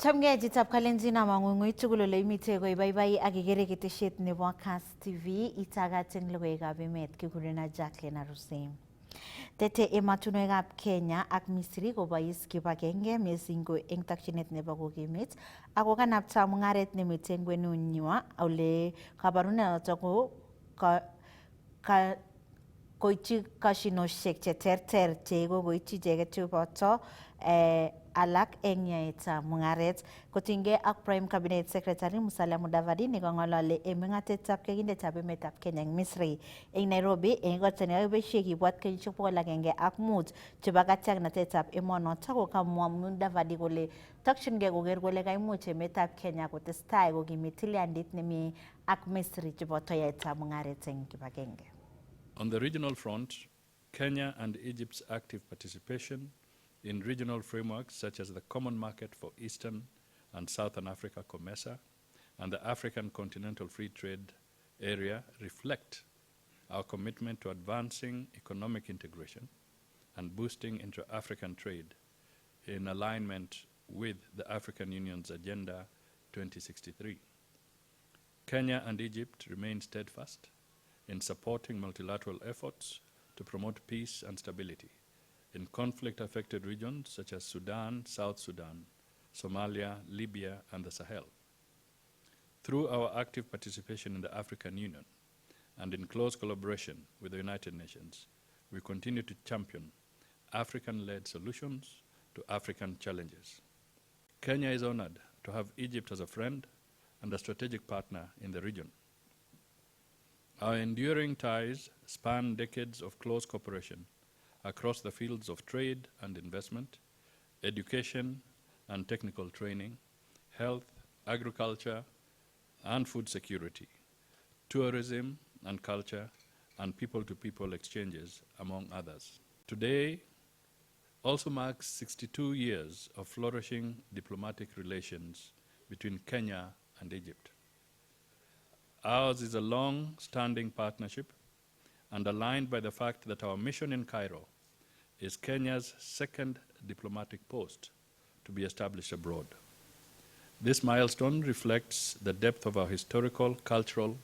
Chamgei chitab Kalenjin amang'ung'ui tugul ole imite koibaibai ak ikere ketesiet nebo Kass TV itagat eng logoiwekab emet kigurena Jacqueline Arusei. Tete ematunwekab Kenya ak Misri kobois kibagenge mising ko eng takchinet nebo kokimit ako kanapta mung'aret nemite eng kwenunywa ole kabarunoto ko koityi kashinosiek cheterter chekokoityi icheket cheboto alak eng yaetab mung'aret kotinygei ak Prime Cabinet Secretary Musalia Mudavadi nekang'ololi eng meng'atetab kekindetab emetab Kenya eng Misri eng Nairobi eng igorto nekakibeshe kibwat kenyisiek 105 chebo katiaknatetab emonoto kokamwa Mudavadi kole takchingei koker kole kaimuch emetab Kenya kotestai kokimit tilyandit nemi ak Misri cheboto yaetab mung'aret eng kibagenge. On the regional front, Kenya and Egypt's active participation in regional frameworks such as the Common Market for Eastern and Southern Africa, COMESA, and the African Continental Free Trade Area reflect our commitment to advancing economic integration and boosting intra-African trade in alignment with the African Union's Agenda 2063. Kenya and Egypt remain steadfast in supporting multilateral efforts to promote peace and stability in conflict-affected regions such as Sudan, South Sudan, Somalia, Libya, and the Sahel. Through our active participation in the African Union and in close collaboration with the United Nations, we continue to champion African-led solutions to African challenges. Kenya is honored to have Egypt as a friend and a strategic partner in the region. Our enduring ties span decades of close cooperation across the fields of trade and investment, education and technical training, health, agriculture and food security, tourism and culture, and people-to-people exchanges, among others. Today also marks 62 years of flourishing diplomatic relations between Kenya and Egypt. Ours is a long-standing partnership and aligned by the fact that our mission in Cairo is Kenya's second diplomatic post to be established abroad. This milestone reflects the depth of our historical, cultural,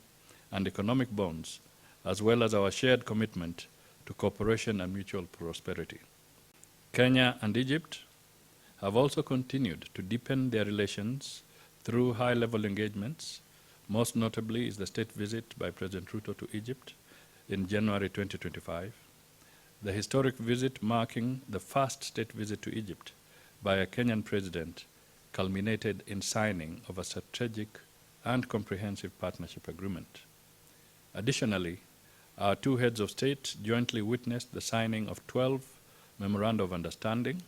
and economic bonds, as well as our shared commitment to cooperation and mutual prosperity. Kenya and Egypt have also continued to deepen their relations through high-level engagements. Most notably is the state visit by President Ruto to Egypt in January 2025. The historic visit marking the first state visit to Egypt by a Kenyan president culminated in signing of a strategic and comprehensive partnership agreement. Additionally, our two heads of state jointly witnessed the signing of 12 memoranda of understanding,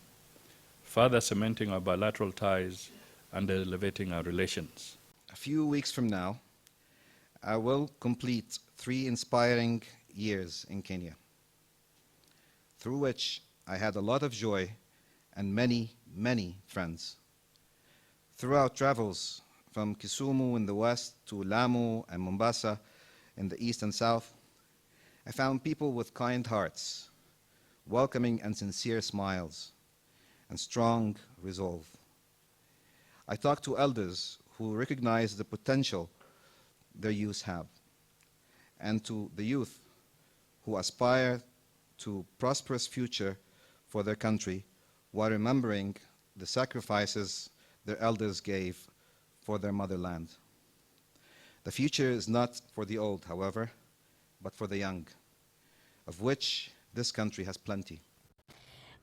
further cementing our bilateral ties and elevating our relations. A few weeks from now, I will complete 3 inspiring years in Kenya, through which I had a lot of joy and many, many friends. Through our travels from Kisumu in the west to Lamu and Mombasa in the east and south, I found people with kind hearts, welcoming and sincere smiles, and strong resolve. I talked to elders who recognize the potential their youth have, and to the youth who aspire to a prosperous future for their country while remembering the sacrifices their elders gave for their motherland. The future is not for the old, however, but for the young, of which this country has plenty.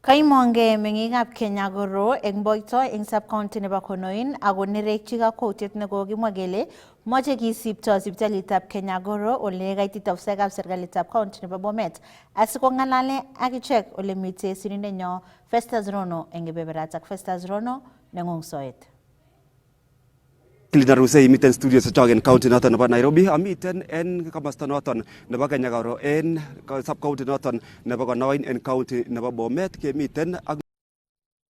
Kaimonge meng'ikab Kenya koro eng boito eng sub-county nebo Konoin ako nerekyi kakwoutiet nekokimwa kele moche kisipto sipitalitab Kenya koro ole kaitit ofisaekab serikalitab county nebo Bomet asikong'alale ak ichek ole mitei sirindenyo Festus Rono eng kebeberatak Festus Rono neng'ungsoet. Jacqueline Arusei miten studio chechok en county noton nebo Nairobi amiten en komasta noton nebo Kenya karo en sub county noton nebo Konoin en county nebo Bomet kemiten ak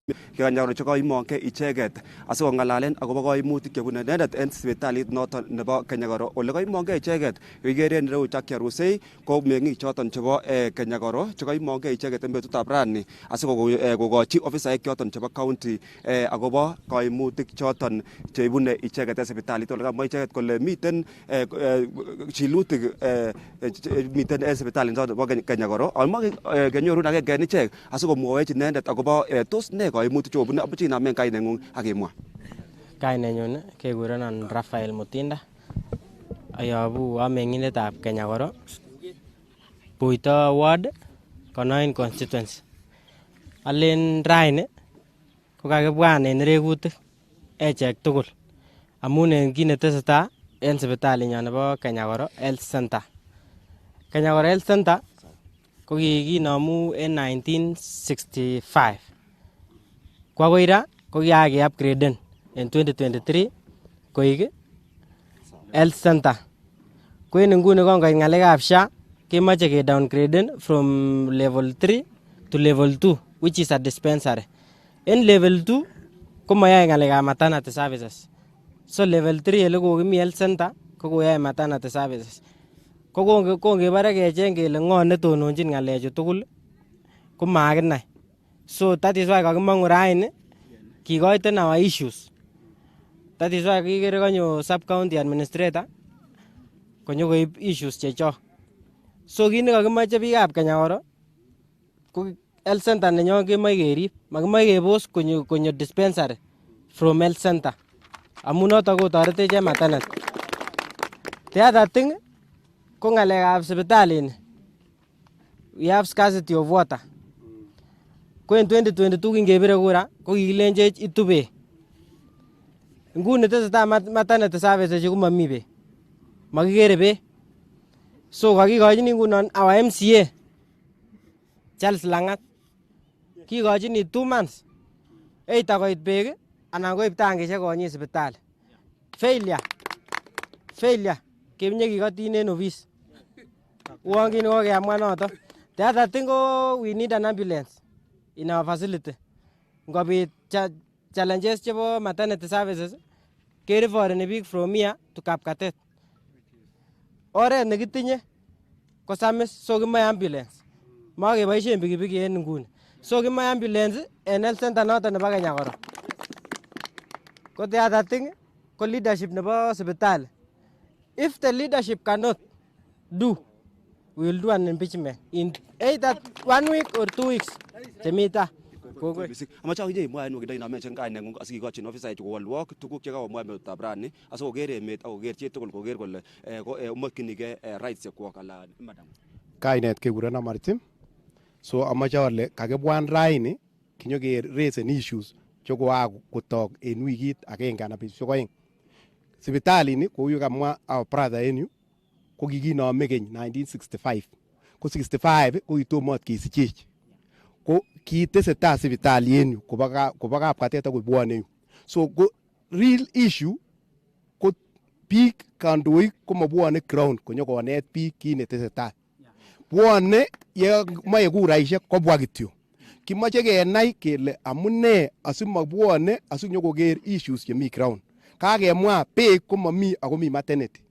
Kikanyor chekoimongke icheket asikong'alalen akobo koimutik chebune inendet en sipitalit noton nebo Kenya Koro. Ole koimongke icheket kikere en ireu Jackie Arusei ko meng'ik choton chebo Kenya Koro chekoimongke icheket en betutab rani asikokochi ofisaek choton chebo county akobo koimutik choton cheibune icheket en sipitalit. Ole kamwa icheket kole miten chilutik miten en sipitalit noton nebo Kenya Koro. Almog kenyorun agenge en ichek asikomwowech inendet akobo tos ne koimutik chobune. Amuchi inamen kaineng'ung akimwa. Kainenyun kekurenon Raphael Mutinda, ayobu ameng'indetab Kenya Koro, Buito Ward, Konoin constituency. Alen raini kokakibwan en irekutik echek tugul amun en kit netesetai en sipitalinyon nebo Kenya Koro Health Center. Kenya Koro Health Center ko kikinomu en 1965. Kwa koira ko kikakeupgraden en 2023 koik Health Center. Ko en nguni kongoit ng'alekab SHA kemoche ke downgraden from level 3 to level 2 which is a dispensary. En level 2 komoyoe ng'alekab maternity services. So level 3 ele kokimi Health Center ko koyoe maternity services. Ko kongebore kecheng kele ng'o netononjin ng'alechu tugul ko makinai. So that is why kakimong'u raini kikoiten our issues. That is why kikere konyo sub county administrator konyo koib issues chechok. So kit nekakimoche biikab Kenya Koro ko Health Center nenyon kemoche kerib, makimoche kebos konyo dispensary from Health Center amun noton kotoretech en maternity. The other thing ko ng'alekab sipitalini, we have scarcity of water. Ko en 2022 kingebire kura ko kikilenjech itu beek. Nguni tesetai maternity services chu komomi beek, makikere beek. So kakikochini ngunon our MCA Charles Lang'at kikochini 2 months either koit beek anan koib tangishek konyit sipitali. Failure keminye kikotin en office. Uon kini kokemwa noton. The other thing ko we need an ambulance in our facility. Ngobit challenges chebo maternity services kereforeni biik from here to Kapkatet. Oret nekitinye ko samis, so kimoe ambulance. Makeboisien pikipiki en nguni. So kimoe ambulance en Health Center noton nebo Kenya Koro. Ko the other thing ko leadership nebo sipitali. If the leadership cannot do, we will do an impeachment in either 1 week or 2 weeks. Chemita. Amache akinye imwa en wakindo inamen kaineng'ung asikikochin ofisaek chu kowolwok tuguk chekakomwa en betutab rani asikoker emet akoker chitugul koker kole mokyinigei rights chekwok alan madam. Kainet kekurenon Maritim. So amache ale kakibwan raini kinyokeresen issues chekokotok en wikit agenge anan betusiek oeng. Sipitalini kou yu kamwa our brother en yu ko kikinome keny 1965. Ko 65 ko kitomo ot kesichech. Ko kitesetai sipitali en yu kobo Kapkatet akoi bwone yu. So ko real issue ko biik kandoik komobwone ground konyokonet biik kit netesetai. Bwone ye moe kuraisiek kobwa kityo. Kimoche kenai kele amune asimobwone asinyokoker issues chemi ground. Kakemwa beek komomi ako mi maternity.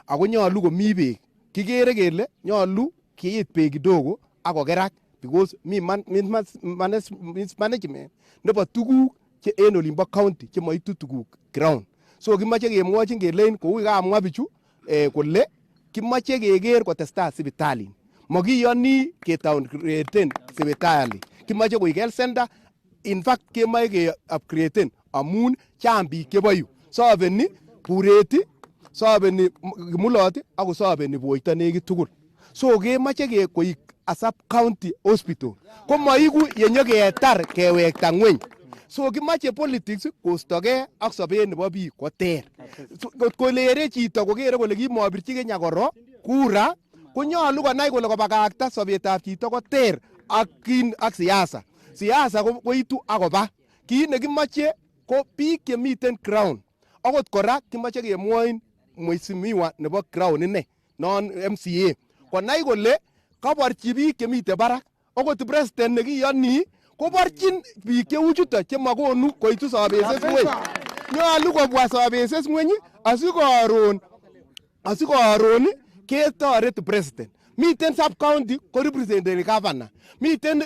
Ako nyolu komi beek. Kikere kele nyolu kiit beek kidogo akokerak because mi management nebo tuguk che en olimbo county chemoitu tuguk ground. So kimoche kemwochin kelein kou kamwa bichu kole kimoche keker kotestai sipitali. Mokiyoni kedowngraden sipitali. Kimoche koik health center. In fact kemoche ke upgraden amun chang biik chebo yu. Sobeni Bureti, sobeni Kimulot ako sobeni Boito nekit tugul. So kemoche koik a sub county hospital. Ko maiku yenyoketar kewekta ngweny. So kimoche politics kostogee ak sobet nebo biik koter. Kolere chito kokere kole kimobirchi Kenya Koro kura konyolu konai kole kobakakta sobetab chito koter ak siasa. Siasa koitu akoba. Kit nekimoche ko biik chemiten ground. Akot kora kimoche kemwoin mheshimiwa nebo ground ine non MCA konai kole kaborchi biik chemiten barak. Akot president nekiyoni koborchin biik cheu chuto chemakonu koitu sobeses ngweny. Nyolu kobwa sobeses ngweny asikoron ketoret president. Miten sub county ko representeni governor, miten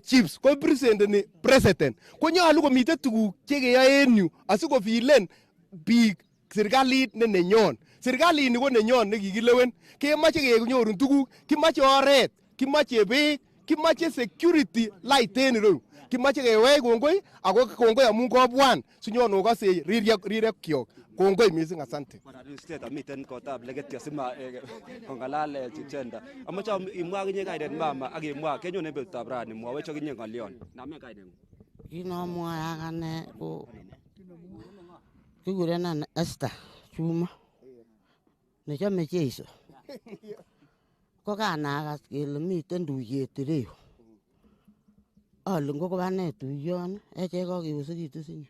chiefs ko representeni president. Konyolu komiten tuguk chekeyoe en yu asikofilen biik serikalit ne nenyon. Serikalit ko nenyon nekikilewen. Kemoche kenyorun tuguk, kimoche oret, kimoche beek, kimoche security light en ireu. Kimoche kewech kongoi ako kongoi amun kobwan sinyon okose rirekyok. Kongoi missing, asante. Miten kotab legetio sima kongalal chichenda. Amoche imwa akinye kainet mama ak imwa kenyone betutab rani mwawech akinye ng'olyon. Namen kaineng'ung. Kinomwoe akane ko kikurenon Esther Chuma nechome Jeiso. Ko kanakas kele miten tuyet ireyu. Ale ngokoba ne tuyon echek kakeyosekitu sinye.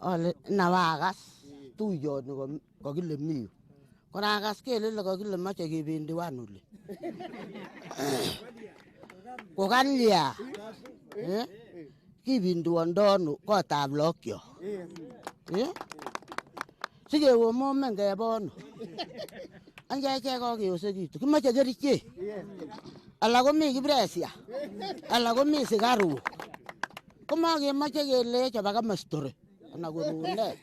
Ale nawakas tuyoni kakile miyu. Konakas kele kakile mache kebendi wanuli. Kokalya. Kibinduondonu kotab lokyok. Sikewo momen kebono. Anje echek kakeyosekitu. Kimache kerichek. Ala komi kipresia. Ala komi sikaruk. Komakemache kele choba kamastore. Ana korune.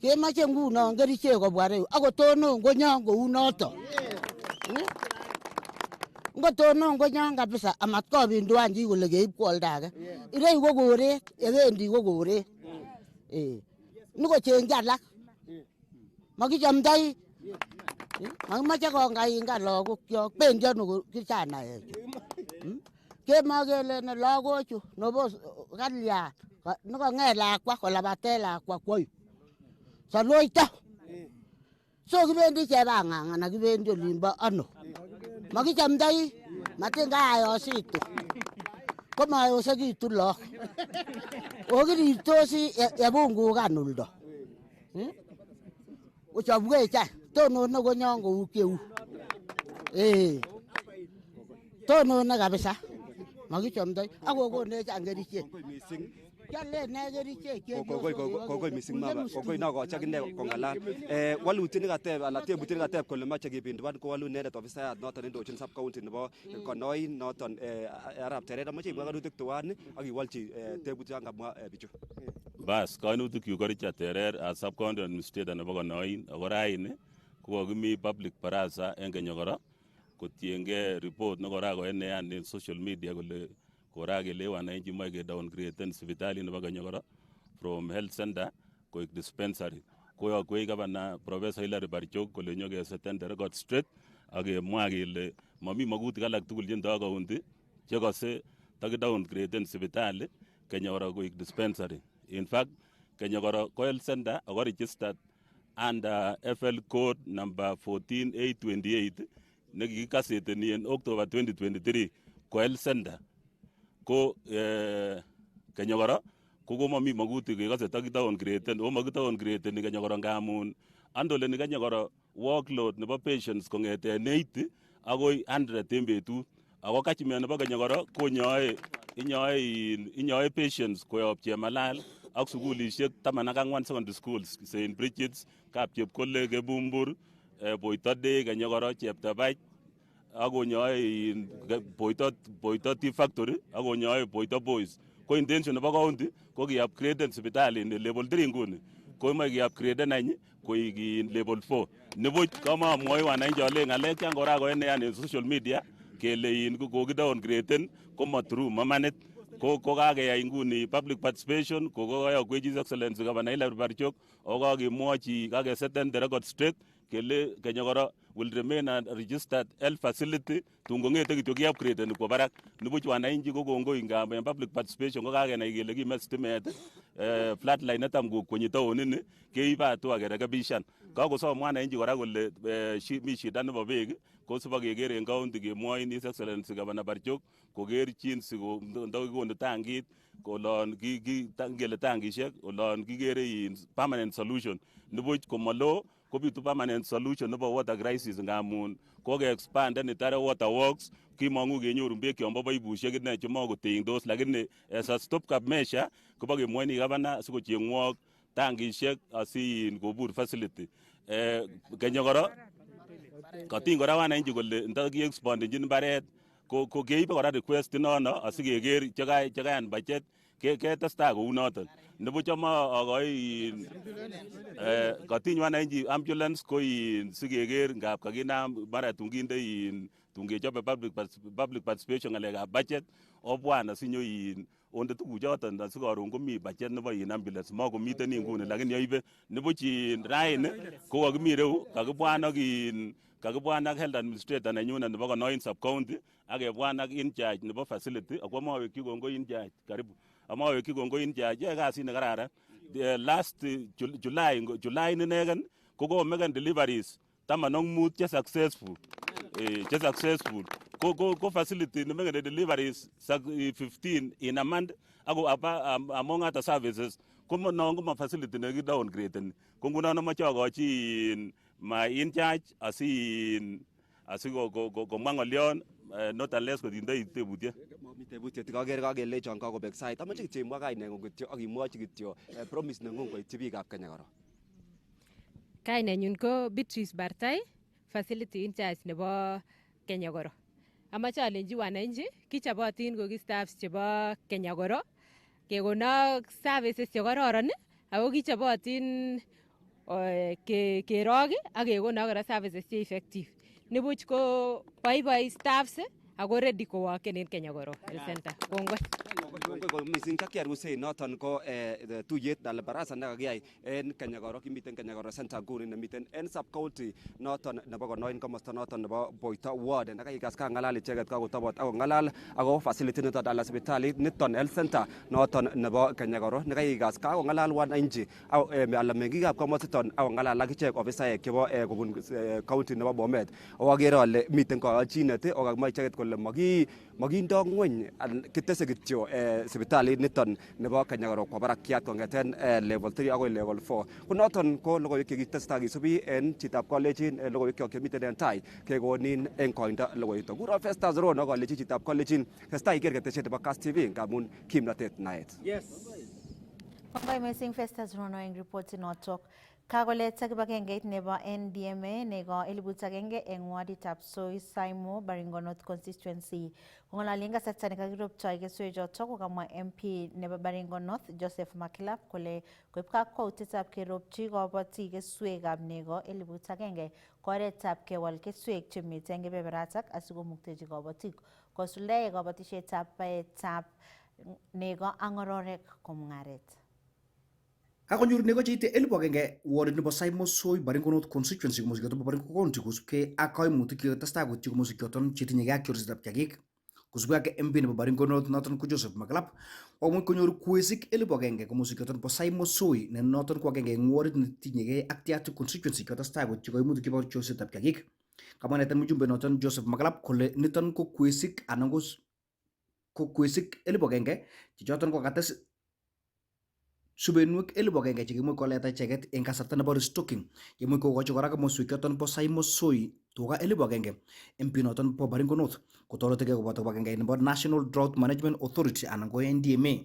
Kemache nguno kerichek kobwa reyu. Akotonon konyon kou noto. Ngotonon konyon kabisa amat kobinduan chi kole keib kwolda age. Ireyu ko koret, yebendi ko koret. Nikochengchi alak. Makichamdoi. Makimache kongaingan lagokyok. Bendi ano kichanaechu. Kemakele ne lagochu nobo kalyan. Nikong'et lakwa kolabate lakwa kwoyu. Saloito. So kibendi chebang'ang ana kibendi olimbo ano. Makichamdoi. Matin kayositu. Komayosekitu lok. Okiriptosi yebungukan uldo. Ochobwech tonone konyon kou keu. Tonone kabisa. Makichamdoi. Akokonech kerichek. Kialen ne kerichek. Kongoi missing mama. Kongoi nakochi akine kongalal. Walutiet nekateb ala tebutiet nekateb kole moche kebinduan ko walu inendet ofisayat noton indochin sub county nebo Konoin noton Arap Teret. Amoche imwa kainutik tuwan ak iwolchi tebutiet kamwa bichu. Bas kainutik yu ko Richard Terer as sub county administrator nebo Konoin. Ako raini kokokimi public baraza en Kenyokoro kotiengei report nekorakoenean en social media kole korakele wananchi moe ke downgraden sipitali nebo Kenyokoro from health center koik dispensary. Koyokwech Governor Professor Hilary Barchok kole nyokeseten the record straight ak kemwa kele momi makutik alak tugul chendoo county chekose takidowngraden sipitali Kenyokoro koik dispensary. In fact, Kenyokoro ko health center ako registered under FL code number 14828 nekikikaseteni en October 2023 ko health center. Ko Kenyokoro ko komomi makutik kekose takidowngraden o makidowngraden Kenyokoro ngamun andoleni Kenyokoro workload nebo patients kong'eten 80 akoi 100 en betut. Ako catchment nebo Kenyokoro inyoe patients koyob Chemalal ak sukulishek 14 secondary schools, St. Bridget's, Kapchepkole, Kebumbur, Boitode, Kenyokoro, Cheptabach, akonyoe Boito Tea Factory, akonyoe Boito Boys. Ko intention nebo county ko ki-upgraden sipitali ni level 3 nguni. Ko moe ki-upgraden any koik level 4. Nibuch kamamwoi wananchi ale ng'alek chan kora koenean en social media kele kokidowngraden komo true mamanit. Ko kakeyai nguni public participation ko koyokwech His Excellency Governor Hilary Barchok ako kakemwochi kakeseten the record straight kele Kenyokoro will remain a registered health facility tun kong'ete kityo ki-upgraden kwo barak. Nibuch wananchi ko kongoi ngab en public participation ko kakenai kele kime stimet flatline netam kokwenyi taonini keibe hatua kerekebishan. Kakosom wananchi kora kole mi shida nebo beek ko sibo keker en county kemwoin His Excellency Governor Barchok koker jinsi ndakikonu tangit olon ngele tangishek olon kikere permanent solution. Nibuch komalo kobitu permanent solution nebo water crisis ngamun koke-expand nitare water works kimongu kenyoru beek yombo paipushek ine chemakotingdos, lakini as a stopgap measure kobo kemwoini gavana sikochengwok tangishek asin kobur facility. Kenya kora kating kora wananchi kole ndaki-expandenjin mbaret ko keibe kora request inono asikeker chekayan budget ketestai kou noton. Nebo chama akoi katiny wananchi ambulance ko sikeker ngap kakinam mara tunginde tungechobe public participation ngalekab budget obwan asinyo onde tuguchoton asikoron komi budget nebo ambulance makomiten inguni, lakini yoibe nebo raini ko kakimi reu kakibwan ak health administrator nenyunet nebo Konoin sub county akebwan ak in charge nebo facility akwa mawekyi kongo in charge karibu amawekyi kongo in charge yoe kasit nekararan. Last July inegen kokomeken deliveries 15 che successful ko facility nemeken deliveries 15 in a month ako among other services komonon ko facility neki downgrade ko ngunon amache akochi ma in charge asikomwa ng'olyon not unless kotindoi tebutiet. Mami tebutiet kakere kakelechon kakobek sait. Amache kityo imwa kaineng'ung kityo ak imwochi kityo promise neng'ung koityi biikab Kenya kora. Kainenyun ko Beatrice Bartai, facility in charge nebo Kenya Koro. Amache alenji wananchi kichobotin ko ki staffs chebo Kenya Koro kekono services chekororon ako kichobotin kerok ak kekono kora services che effective. Nibuch ko boiboi staffs ako ready koworken en Kenya Koro Health Center. Kongoi. Kongoi mising Chakiar Hussein, noton ko tuyet dal baraza nekakiyai en Kenya Koro, kimiten Kenya Koro Center nguni nemiten en sub county noton nebo Konoin komosta noton nebo Boito ward. Nekakikas kangalal icheket kakotobot ako ngalal ako facility niton ala sipitalit niton health center noton nebo Kenya Koro. Nekakikas kakongalal wananchi ala mengikab komositon ako ngalal ak ichek ofisaek chebo kobun county nebo Bomet. Akere ale miten kayochinet akakimwa icheket kole makindo ngweny kitese kityo sipitalit niton nebo Kenya Koro kwa barakiat kongeten level 3 akoi level 4. Ko noton ko logoiwek chekitestai kisubi en chitab kolejin logoiwek chemiten en tai kekonin en koindo logoiwek. Kuro Festus Rono kolejin chitab kolejin testai iker ketesiet nebo Kass TV ngamun kimnatet naet. Yes. Kongoi missing Festus Rono eng report inotok. Kakolet sa kibagengeit nebo NDMA nego 1,100 eng waditab Soi Saimo Baringo North constituency. Kongolali eng kasarta nekakiroptoi keswechotok kokamwa MP nebo Baringo North Joseph Makilap kole koib kakwautietab keropchi kobotik keswekab nego 1,100 ko oretab kewal keswek chemiten eng kebeberatak asikomuktechi kobotik kosuldae kobotisietab baetab nego ak ng'ororek ko mung'aret. Kakonyor nego cheite 1,100 ward nebo Saimo Soi Baringo North constituency komosikyoton bo Baringo County kosubkei ak kaimutik chekatestai koityi komosikyoton chetinyegei ak chorsetab kiagik. Kosubkei ak MP nebo Baringo North noton ko Joseph Maklap komuch konyor kwesik 1,100 komosikyoton bo Saimo Soi ne noton ko agenge eng wardit netinyegei ak Tiaty constituency katestai koityi kaimutik chebo chorsetab kiagik. Kamwa netan mjumbe noton Joseph Maklap kole niton ko kwesik anan ko kwesik 1,100 chechoton ko kates subenwek 1,100 chekimuch koleta icheket eng kasarta nebo restocking yemuch kokochi kora komoswek choton bo Saimo Soi tuga 1,100. MP noton bo Baringo North kotoretegei koboto kibagenge nebo National Drought Management Authority anan ko NDMA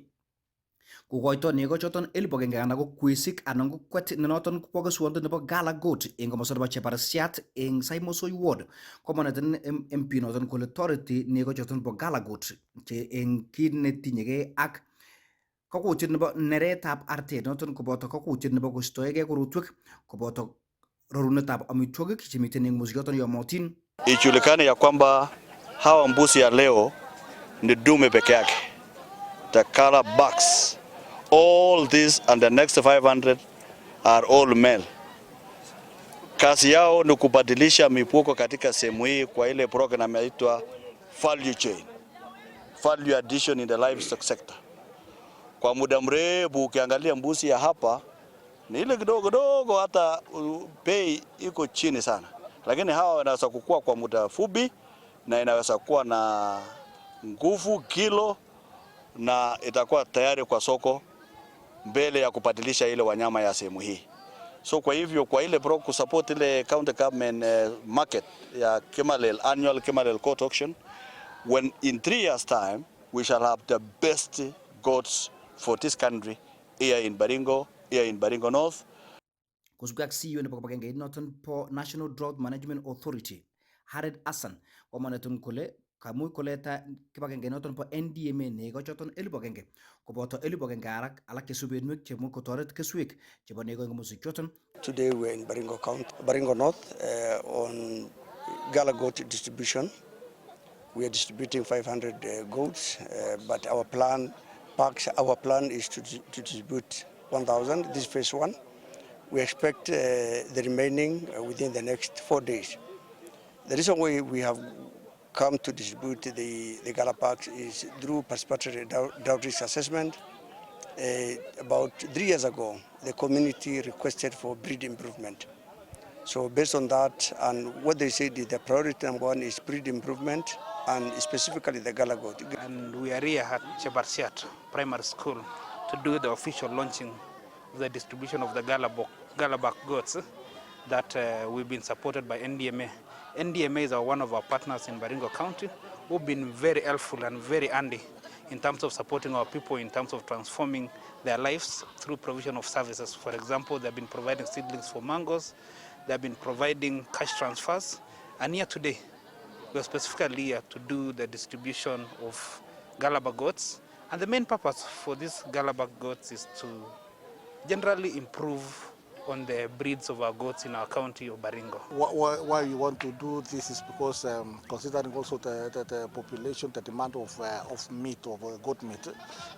kokoito nego choton 1,100 anan ko kwesik anan ko kwet ne noton bo keswondet nebo Gala Goat eng komosta nebo Chebarasiat eng Saimo Soi ward. Komoneten MP noton kole toreti nego choton bo Gala Goat che eng kit netinyegei ak kakutiet nebo neretab artet noton koboto kakutiet nebo kostoegei korotwek koboto rorunetab amitwogik chemiten eng mosikyoton yomotin. Ijulikane ya kwamba hawa mbuzi ya leo ni dume peke yake. The color bucks, all this and the next 500 are all male. Kazi yao ni kubadilisha mifugo katika sehemu hii kwa ile program inaitwa value chain, value addition in the livestock sector. Kwa muda mrefu ukiangalia mbuzi ya hapa ni ile kidogo hata bei iko chini sana, lakini hawa wanaweza kukua kwa muda fupi na inaweza kuwa na nguvu kilo na itakuwa tayari kwa soko mbele ya kubadilisha ile wanyama ya sehemu hii. So kwa hivyo kwa ile bro kusupport ile county government market ya Kimalel annual Kimalel court auction, when in 3 years time we shall have the best goats for this country here in Baringo North. Kosubkei ak CEO nebo kibagengeit noton po National Drought Management Authority Hared Hassan komonetun kole kamuch koleta kibagengeit noton po NDMA nego choton 1,000 koboto 1,000 alak chesubenwek chemuch kotoret keswek chebo nego eng komoswek choton. Today we're in Baringo County, Baringo North, on gala goat distribution. We are distributing 500 goats, but our plan is to distribute 1,000. This is phase 1. We expect the remaining within the next 4 days. The reason why we have come to distribute the gala packs is through participatory drought risk assessment. About 3 years ago, the community requested for breed improvement. So based on that, and what they said is the priority number 1 is breed improvement, and specifically the gala goat. And we are here at Chebarsiat Primary School to do the official launching of the distribution of the Galaback goats that we've been supported by NDMA. NDMA is one of our partners in Baringo County who've been very helpful and very handy in terms of supporting our people, in terms of transforming their lives through provision of services. For example, they've been providing seedlings for mangoes, they've been providing cash transfers, and here today, we are specifically here to do the distribution of Galaback goats. And the main purpose for these Galaback goats is to generally improve on the breeds of our goats in our county of Baringo. Why we want to do this is because considering also the population, the demand of meat, of goat meat,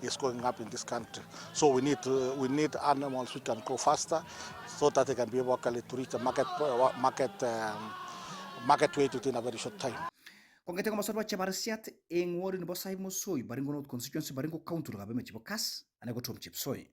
is going up in this country. So we need animals which can grow faster, so that they can be able to reach the market weight within a very short time. Kongete komosor Chebarsiat eng ward nebo Saimosoi, Baringo North constituency, Baringo County lokabeme chebo Kass anan ko Tom Chepsoi.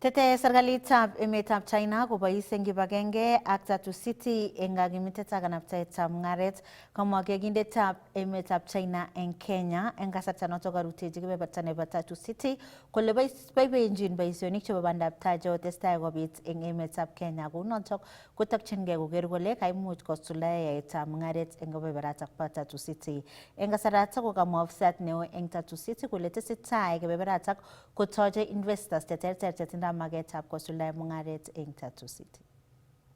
Tete serikalitab emetab China kobois eng kibagenge ak Tatu City eng kakimitetab kanabtaetab mung'aret komwa kekindetab emetab China eng Kenya eng kasarta notok karutechi kebeberta nebo Tatu City kole boiboenjin boisionik chebo bandabtai chekotestai kobit eng emetab Kenya. Kou notok kotokchingei koker kole kaimuch kosuldae yaetab mung'aret eng kebeberatak bo Tatu City. Eng kasaratak kokamwa ofisat neo eng Tatu City kole tesetai kebeberatak kotoche investors cheterter chetindoi magetab kosuldae mung'aret eng Tatu City.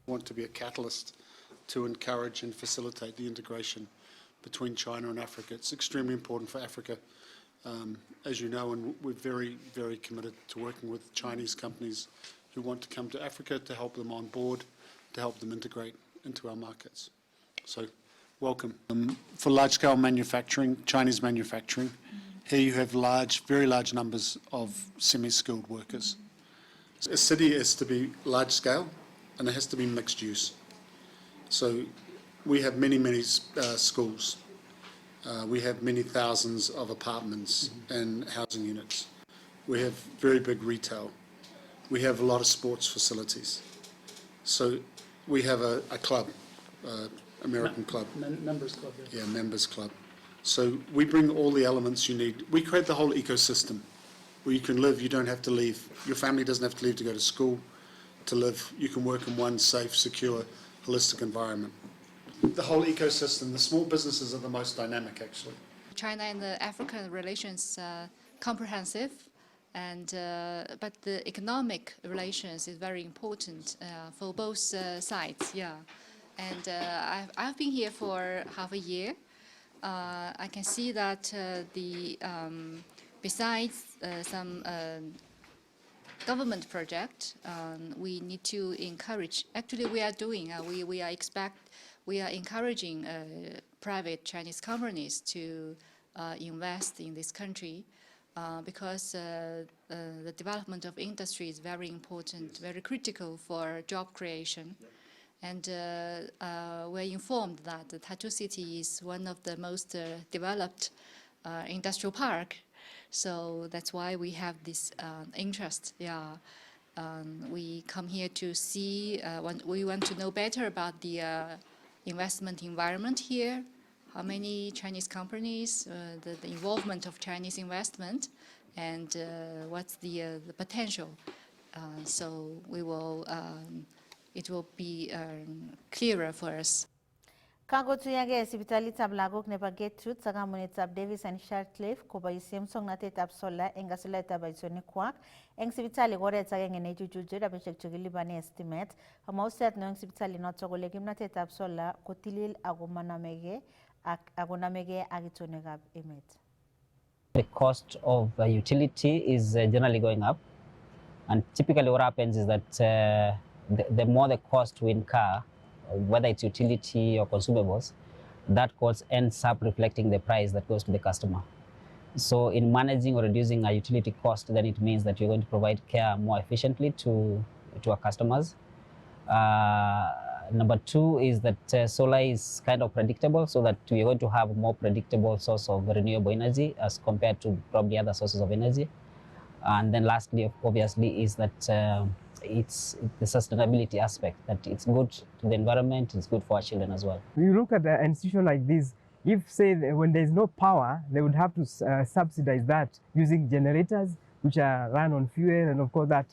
Want to be a catalyst to encourage and facilitate the integration between China and Africa. It's extremely important for Africa, as you know, and we're very, very committed to working with Chinese companies who want to come to Africa to help them on board, to help them integrate into our markets. So, welcome. For large-scale manufacturing, Chinese manufacturing, here you have very large numbers of semi-skilled workers. A city has to be large-scale and it has to be mixed use. So we have many, many schools. We have many thousands of apartments and housing units. We have very big retail. We have a lot of sports facilities. So we have a club, American club. Members club. Yeah, members club. So we bring all the elements you need. We create the whole ecosystem where you can live, you don't have to leave. Your family doesn't have to leave to go to school to live. You can work in one safe, secure, holistic environment. The whole ecosystem, the small businesses are the most dynamic, actually. China and the African relations are comprehensive, and but the economic relations is very important for both sides. Yeah, and I've been here for half a year. I can see that besides some government project, we need to encourage. Actually, we are doing. We are encouraging private Chinese companies to invest in this country because the development of industry is very important, very critical for job creation. And we're informed that the Tatu City is one of the most developed industrial park. So that's why we have this interest. Yeah, we come here to see. We want to know better about the investment environment here. How many Chinese companies, the involvement of Chinese investment, and what's the potential So it will be clearer for us. Kakotuyage sipitalitab lagok nebo Gertrude ak kamunitab Davis and Shartcliffe koboisie musoknotetab sola eng kasuldaetab boisionikwak eng sipitali koret agenge neichuchuchi rabisiek chekilipane stimet. Kamauset neo eng sipitali notok kole kimnatetab sola kotilil ako manamegei ak itonwekab emet. The cost of utility is generally going up, and typically what happens is that the more the cost we incur, whether it's utility or consumables, that cost ends up reflecting the price that goes to the customer. So in managing or reducing our utility cost, then it means that you're going to provide care more efficiently to our customers. Number two is that solar is kind of predictable, so that we're going to have a more predictable source of renewable energy as compared to probably other sources of energy. And then lastly, obviously, is that it's the sustainability aspect, that it's good to the environment, it's good for our children as well. When you look at an institution like this, if say when there's no power, they would have to subsidize that using generators which are run on fuel, and of course that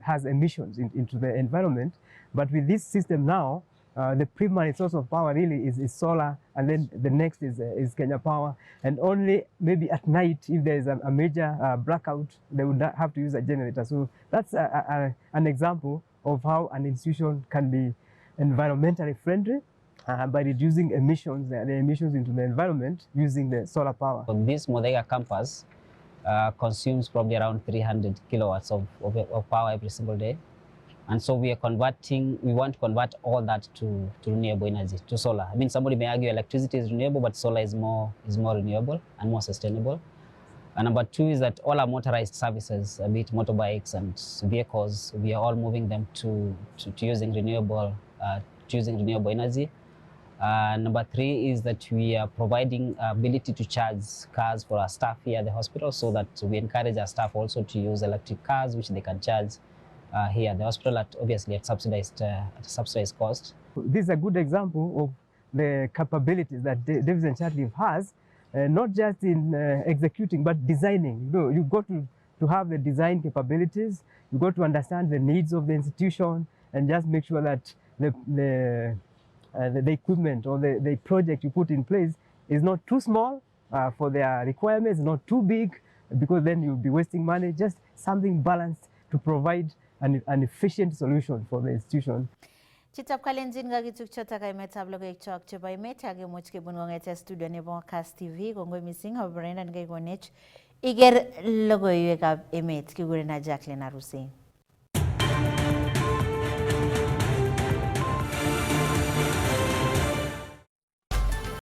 has emissions into the environment. But with this system now, the primary source of power really is solar, and then the next is Kenya Power, and only maybe at night, if there is a major blackout, they would have to use a generator. So that's an example of how an institution can be environmentally friendly by reducing emissions, the emissions into the environment using the solar power. So this Modega campus consumes probably around 300 kilowatts of power every single day. And so we want to convert all that to renewable energy, to solar. I mean, somebody may argue electricity is renewable, but solar is more renewable and more sustainable. And number two is that all our motorized services, be it motorbikes and vehicles, we are all moving them to using renewable energy. Number three is that we are providing ability to charge cars for our staff here at the hospital, so that we encourage our staff also to use electric cars, which they can charge here at the hospital obviously at subsidized cost. This is a good example of the capabilities that Davis and Shartcliffe has, not just in executing, but designing. You've got to have the design capabilities, you've got to understand the needs of the institution, and just make sure that the equipment or the project you put in place is not too small for their requirements, not too big, because then you'll be wasting money. Just something balanced to provide an efficient solution for the institution. Chitab kalenjin kakitukchota kaimetab logoiwekchok chebo emet akimuch kebun kong'ete studio nebo Kass TV. Kongoi mising akobo boroindo nekaikonech iker logoiwekab emet. Kikurenon Jacqueline Arusi.